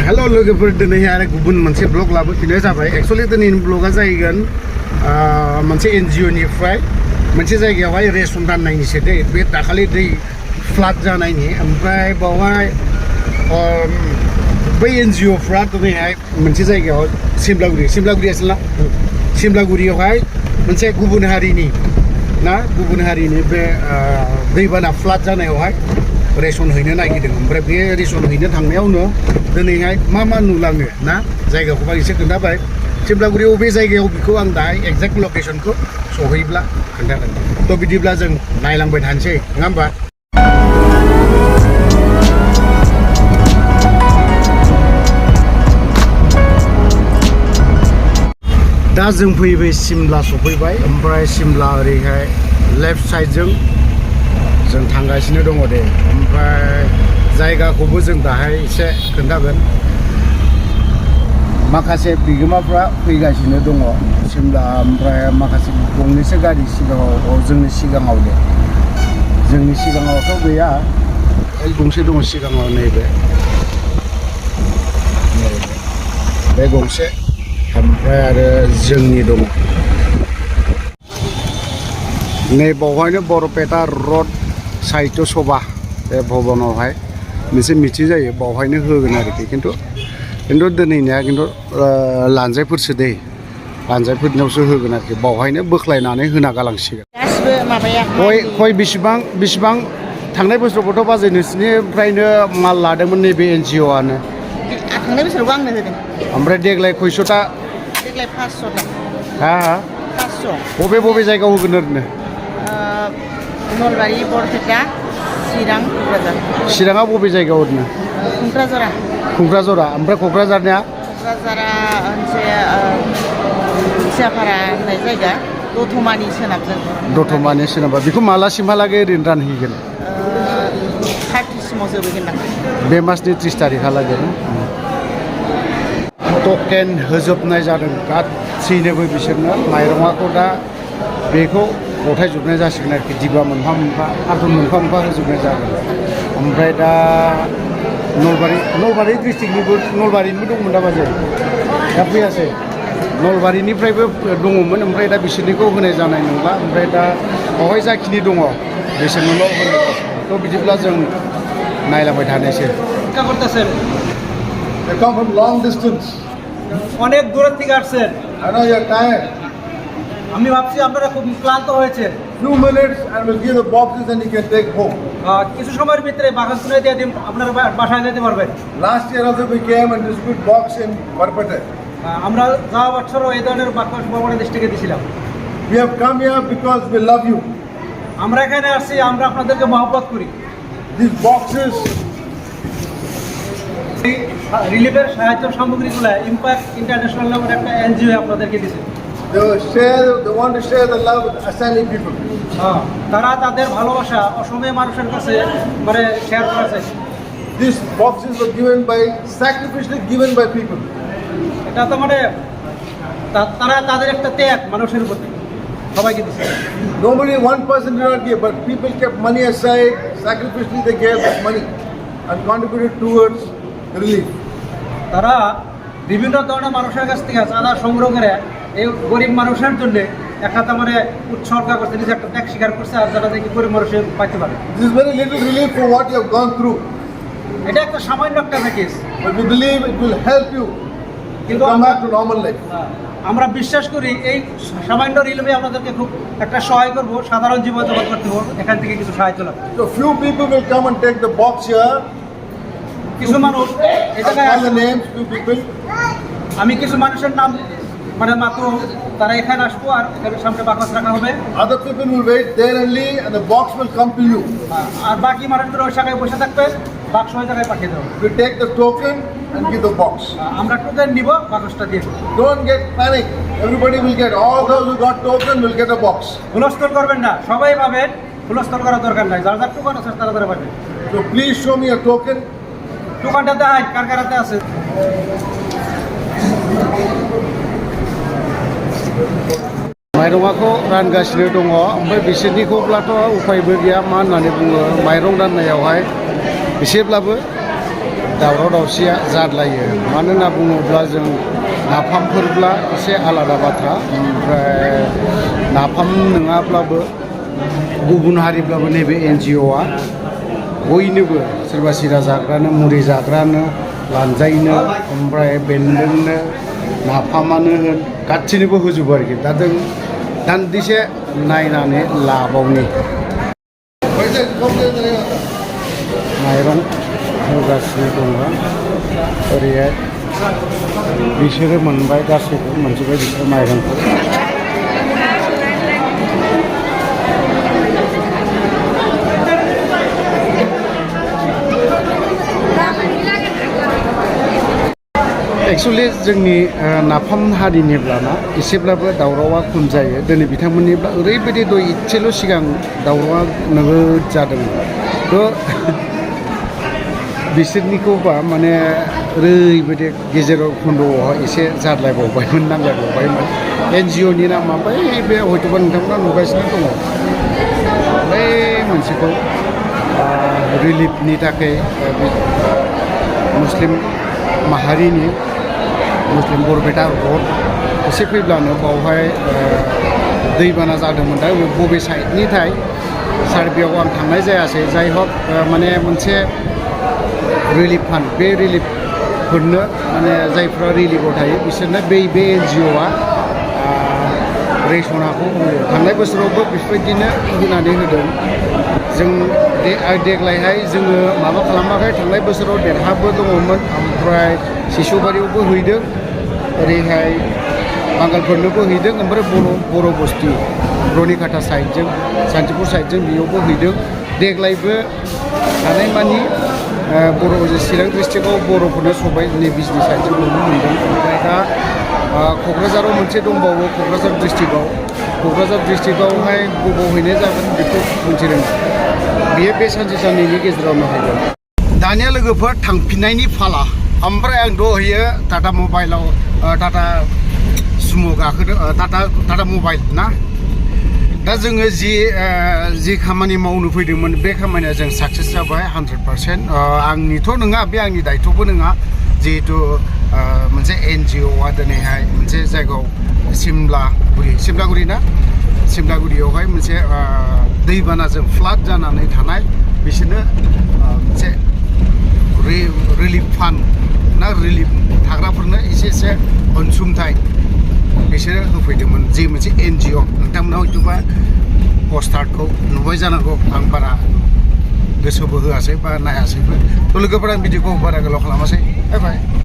Hello लोगोफोर दिनै आरो गुबुन मोनसे ब्लग लाबोफिननाय जाबाय एक्चुअली दिनैनि ब्लगा जाहैगोन मोनसे एनजिअ निफ्राय मोनसे जायगायावहाय रेसन राननायनिसो दै बे दाखालि दै फ्लाड जानायनि ओमफ्राय बावहाय बै एनजिअफ्रा दिनैहाय मोनसे जायगायाव सिमलागुरियावहाय मोनसे गुबुन हारिनि बे दैबाना फ्लाड जानायावहाय रेसन हैनो नागिरदों ओमफ्राय बे रेसन हैनो थांनायावनो दिनैहाय मा नुलाङो ना जायगाखौबा एसे खोन्थाबाय सिमलागुरियाव बबे जायगायाव बेखौ आं दाहाय एक्जेक्ट लकेसनखौ सहैब्ला खोन्थागोन थ' बिदिब्ला जों नायलांबाय थानोसै नङा होमबा दा जों फैबाय सिमला सफैबाय ओमफ्राय सिमला ओरैहाय लेफ्ट साइडजों जों थांगासिनो दङ दे ओमफ्राय जायगाखौबो जों दाहाय एसे खोन्थागोन माखासे बिगोमाफ्रा फैगासिनो दङ सिमला ओमफ्राय माखासे गंनैसो गारि सिगाङाव जोंनि सिगाङाव दे जोंनि सिगाङावथ' गैया गंसे दङ सिगाङाव नैबे बे गंसे ओमफ्राय आरो जोंनि दङ नै बावहायनो बरपेटा रड साहित्य सभा बे भबनावहाय मोनसे मिथिं जायो बावहायनो होगोन आरोखि खिन्थु दिनैनिया खिन्थु लानजायफोरसो दै लानजायफोरनियावसो होगोन आरोखि बावहायनो बोख्लायनानै होना गालांसिगोन गासिबो माबाया खय बेसेबां थांनाय बोसोरावबोथ' बाजै नोंसिनिफ्रायनो माल लादोंमोन नैबे एनजिअआनो थांनाय बोसोरावबो आंनो होदों ओमफ्राय देग्लाय खयस'था देग्लाय 500टा हा 500 बबे जायगायाव होगोन ओरैनो नलबारि बरपेटा चिरां क'क्राझार चिराङा बबे जायगायाव ओरैनो क'क्राझारा ओमफ्राय क'क्राझारनिया मोनसे सियाफारा होननाय जायगा दतमानि सोनाबा बेखौ मालासिमहालागै ओरैनो रानहैगोन 30 सिमाव जोबहैगोन ना बे मासनि 30 तारिखहालागै टकेन होजोबनाय जादों गासैनोबो बिसोरनो माइरङाखौ दा बेखौ गथायजोबनाय जासिगोन आरोखि दिबा मोनफा कार्टुन मोनफा होजोबनाय जागोन ओमफ्राय दा नलबारि डिस्ट्रिक्टनिबो नलबारिनिबो दंमोन दा बाजै दा फैयासै नलबारिनिफ्रायबो दङमोन ओमफ्राय दा बिसोरनिखौ होनाय जानाय नंला ओमफ्राय दा बावहाय जाखिनि दङ बिसोरनोल' होनाय थ' बिदिब्ला जों नायलांबाय थानोसै They come from long distance. অনেক দূর থেকে আসছেন I know you're tired. আমি ভাবছি আপনারা খুব ক্লান্ত হয়েছেন Few minutes and we'll give the boxes and you can take home. কিছু সময়ের ভিতরে বাগান তুলে দিয়ে দিন আপনারা বাসায় যেতে পারবেন Last year also we came and distributed box in Barpete. আমরা যাওয়া বছরও এই ধরনের বাগান বাংলাদেশ থেকে দিয়েছিলাম We have come here because we love you. আমরা এখানে আসছি আমরা আপনাদেরকে মহব্বত করি These boxes রিলিফের সাহায্য সামগ্রীগুলো ইম্প্যাক্ট ইন্টারন্যাশনাল নামের একটা এনজিও আপনাদেরকে দিয়েছে they want to share the love with Assamese people. তারা তাদের ভালোবাসা অসমীয়া মানুষের কাছে মানে শেয়ার করা চাইছে These boxes were sacrificially given by people. এটা তো মানে তারা তাদের একটা ত্যাগ মানুষের প্রতি সবাইকে দিচ্ছে Nobody, one person did not give, but people kept money aside, sacrificially they gave money and contributed towards relief. তারা বিভিন্ন ধরনের মানুষের কাছ থেকে চাঁদা সংগ্রহ করে এই গরিব মানুষের জন্য একটা মানে উৎসর্গ করছে নিজে একটা ত্যাগ স্বীকার করছে আর যারা দেখি গরিব মানুষের পাইতে পারে This is very little relief for what you have gone through. এটা একটা সামান্য একটা package But we believe it will help you to come back to normal life. আমরা বিশ্বাস করি এই সামান্য রিলিফে আপনাদেরকে খুব একটা সহায় করবো সাধারণ জীবনযাপন করতে পারবো এখান থেকে কিছু সাহায্য লাগবে So few people will come and take the box here. কিছু মানুষ এই I'll জায়গায় call the names, few people. আমি কিছু মানুষের নাম মানে মাত্র তারা এখানে আসবো আর এখানে সামনে বাকস রাখা হবে Other people will wait there only and the box will come to you. আর বাকি মানুষগুলো ওই জায়গায় বসে থাকবে বাক্স ওই জায়গায় পাঠিয়ে দেবো We take the token and give the box. আমরা টোকেন নিব বাকসটা দিয়ে দেবো Don't get panic. Everybody will get, all those who got token will get a box. হুলস্থল করবেন না সবাই পাবেন হুলস্থল করার দরকার নাই যার যার টোকান আছে তারা তারা পাবেন So please show me a token. টোকানটা দেখাই কার কার হাতে আছে माइरङाखौ रानगासिनो दङ ओमफ्राय बिसोरनिखौब्लाथ' उफायबो गैया मा होननानै बुङो माइरं राननायावहाय एसेब्लाबो दावराव दावसिया जाद्लायो मानो होनना बुङोब्ला जों नाफामफोरब्ला एसे आलादा बाथ्रा ओमफ्राय नाफाम नङाब्लाबो गुबुन हारिब्लाबो नैबे NGO-आ बयनोबो सोरबा सिरा जाग्रानो मुरि जाग्रानो लानजायनो ओमफ्राय बेन्दोंनो नाफामानो होन गासैनोबो होजोबो आरोखि दा जों दान्दिसे नायनानै लाबावनि माइरं होगासिनो दङ ओरैहाय बिसोरो मोनबाय गासैबो मोनजोब्बाय बिसोर माइरंखौ एक्सुवेलि जोंनि नाफाम हारिनिब्लाना एसेब्लाबो दावरावा खम जायो दिनै बिथांमोननिब्ला ओरैबायदि दय इसेल' सिगां दावरावा नोगोद जादोंमोन थ' बिसोरनिखौबा माने ओरैबायदि गेजेराव खन्द'आव एसे जाद्लायबावबायमोन नांलायबावबायमोन NGO-नि नामा बै बे हयथ'बा नोंथांमोना नुगासिनो दङ बै मोनसेखौ रिलिफनि थाखाय मुस्लिम माहारिनि मुस्लिम बरपेटा रड एसे फैब्लानो बावहाय दैबाना जादोंमोन दा बबे साइडनिथाय सार्भेयाव आं थांनाय जायासै जाय हक माने मोनसे रिलिफ फान्ड बे रिलिफफोरनो माने जायफ्रा रिलिफआव थायो बिसोरनो बे NGO-आ रेसनाखौ होयो थांनाय बोसोरावबो बेफोरबायदिनो होनानै होदों जों देग्लायहाय जोङो माबा खालामाखै थांनाय बोसोराव देरहाबो दङमोन ओमफ्राय सिसुबारियावबो हैदों ओरैहाय बांगालफोरनोबो हैदों ओमफ्राय बर' बस्ति रनिकाटा साइडजों सान्तिपुर साइडजों बेयावबो हैदों देग्लायबो हानायमानि बर' चिरां डिस्ट्रिक्टआव बर'फोरनो सबाय नै बिजनि साइडजों नुनो मोनदों ओमफ्राय दा क'क्राझाराव मोनसे दंबावो क'क्राझार डिस्ट्रिक्टआवहाय बबाव हैनाय जागोन बेखौ मिथिदों बियो बे सानसे साननैनि गेजेरावनो हैगोन दानिया लोगोफोर थांफिननायनि फाला ओमफ्राय आं दहैयो टाटा मबाइलाव टाटा सुम' गाखोदों टाटा मबाइल ना दा जोङो जि खामानि मावनो फैदोंमोन बे खामानिया जों साक्सेस जाबाय 100% आंनिथ' नङा बे आंनि दायथ'बो नङा जिहेतु मोनसे NGO-आ दिनैहाय मोनसे जायगायाव सिमलागुरि ना सिमलागुरियावहाय मोनसे दैबानाजों फ्लाड जानानै थानाय बिसोरनो मोनसे रिलिफ फान्ड ना रिलिफ थाग्राफोरनो एसे अनसुंथाइ बिसोरो होफैदोंमोन जे मोनसे NGO नोंथांमोना हयथ'बा पस्टारखौ नुबाय जानांगौ आं बारा गोसोबो होआसै बा नायासैबो थ' लोगोफोरा आं भिडिअखौ बारा गोलाव खालामासै बाय बाय